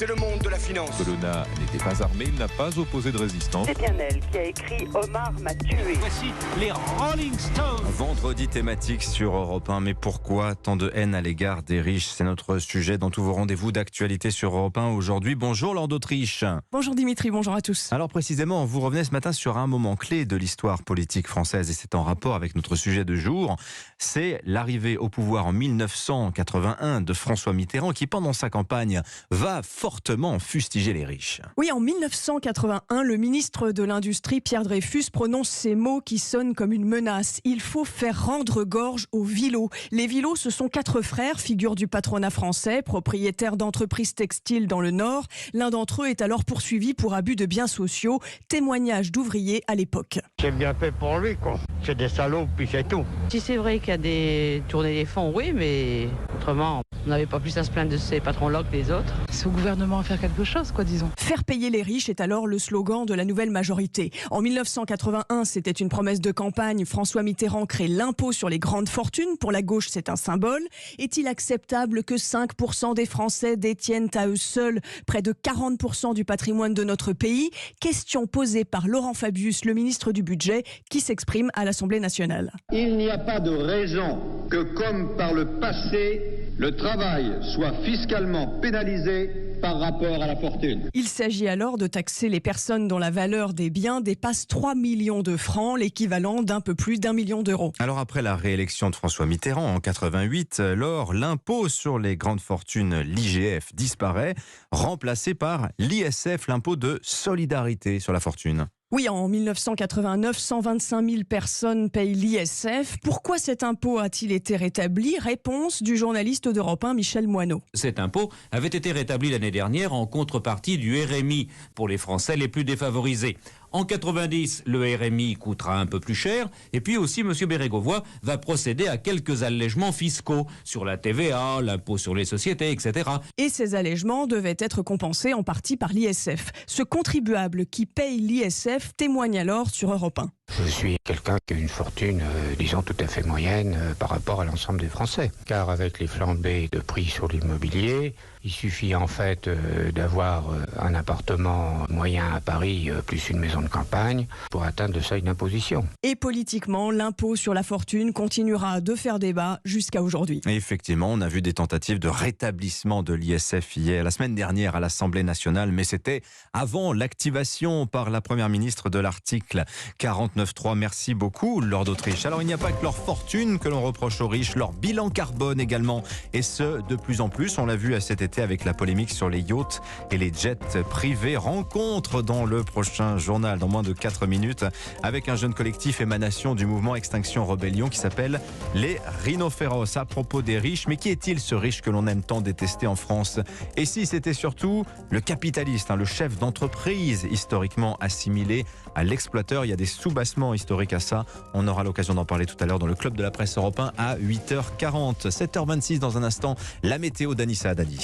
C'est le monde de la finance. Colonna n'était pas armé, il n'a pas opposé de résistance. C'est bien elle qui a écrit « Omar m'a tué ». Voici les Rolling Stones. Vendredi thématique sur Europe 1. Mais pourquoi tant de haine à l'égard des riches? C'est notre sujet dans tous vos rendez-vous d'actualité sur Europe 1 aujourd'hui. Bonjour Laure d'Autriche. Bonjour Dimitri, bonjour à tous. Alors précisément, vous revenez ce matin sur un moment clé de l'histoire politique française et c'est en rapport avec notre sujet de jour. C'est l'arrivée au pouvoir en 1981 de François Mitterrand qui, pendant sa campagne, va fortement fustiger les riches. Oui, en 1981, le ministre de l'Industrie, Pierre Dreyfus, prononce ces mots qui sonnent comme une menace. Il faut faire rendre gorge aux Villot. Les Villot, ce sont 4 frères, figures du patronat français, propriétaires d'entreprises textiles dans le Nord. L'un d'entre eux est alors poursuivi pour abus de biens sociaux. Témoignage d'ouvriers à l'époque. C'est bien fait pour lui, quoi. C'est des salauds, puis c'est tout. Si c'est vrai qu'il y a des tournées des fonds, oui, mais autrement, on n'avait pas plus à se plaindre de ces patrons-là que les autres. C'est au gouvernement à faire quelque chose, quoi, disons. Faire payer les riches est alors le slogan de la nouvelle majorité. En 1981, c'était une promesse de campagne. François Mitterrand crée l'impôt sur les grandes fortunes. Pour la gauche, c'est un symbole. Est-il acceptable que 5% des Français détiennent à eux seuls près de 40% du patrimoine de notre pays? Question posée par Laurent Fabius, le ministre du Budget, qui s'exprime à l'Assemblée nationale. Il n'y a pas de raison que, comme par le passé, le travail soit fiscalement pénalisé par rapport à la fortune. Il s'agit alors de taxer les personnes dont la valeur des biens dépasse 3 millions de francs, l'équivalent d'un peu plus d'1 million d'euros. Alors après la réélection de François Mitterrand en 88, l'impôt sur les grandes fortunes, l'IGF, disparaît, remplacé par l'ISF, l'impôt de solidarité sur la fortune. Oui, en 1989, 125 000 personnes payent l'ISF. Pourquoi cet impôt a-t-il été rétabli? Réponse du journaliste d'Europe 1, Michel Moineau. Cet impôt avait été rétabli l'année dernière en contrepartie du RMI pour les Français les plus défavorisés. En 90, le RMI coûtera un peu plus cher. Et puis aussi, M. Bérégovoy va procéder à quelques allègements fiscaux sur la TVA, l'impôt sur les sociétés, etc. Et ces allègements devaient être compensés en partie par l'ISF. Ce contribuable qui paye l'ISF témoigne alors sur Europe 1. Je suis quelqu'un qui a une fortune, disons, tout à fait moyenne par rapport à l'ensemble des Français. Car avec les flambées de prix sur l'immobilier, il suffit en fait d'avoir un appartement moyen à Paris plus une maison de campagne pour atteindre le seuil d'imposition. Et politiquement, l'impôt sur la fortune continuera de faire débat jusqu'à aujourd'hui. Et effectivement, on a vu des tentatives de rétablissement de l'ISF la semaine dernière à l'Assemblée nationale, mais c'était avant l'activation par la Première ministre de l'article 49.3. Merci beaucoup, Laure d'Autriche. Alors, il n'y a pas que leur fortune que l'on reproche aux riches, leur bilan carbone également, et ce, de plus en plus. On l'a vu cet été avec la polémique sur les yachts et les jets privés. Rencontre dans le prochain journal, dans moins de 4 minutes, avec un jeune collectif émanation du mouvement Extinction Rebellion qui s'appelle les Rhinophéros. À propos des riches, mais qui est-il ce riche que l'on aime tant détester en France? Et si c'était surtout le capitaliste, le chef d'entreprise historiquement assimilé à l'exploiteur? Il y a des soubassements historiques à ça. On aura l'occasion d'en parler tout à l'heure dans le Club de la Presse Europe 1 à 8h40. 7h26 dans un instant, la météo d'Anissa Haddadi.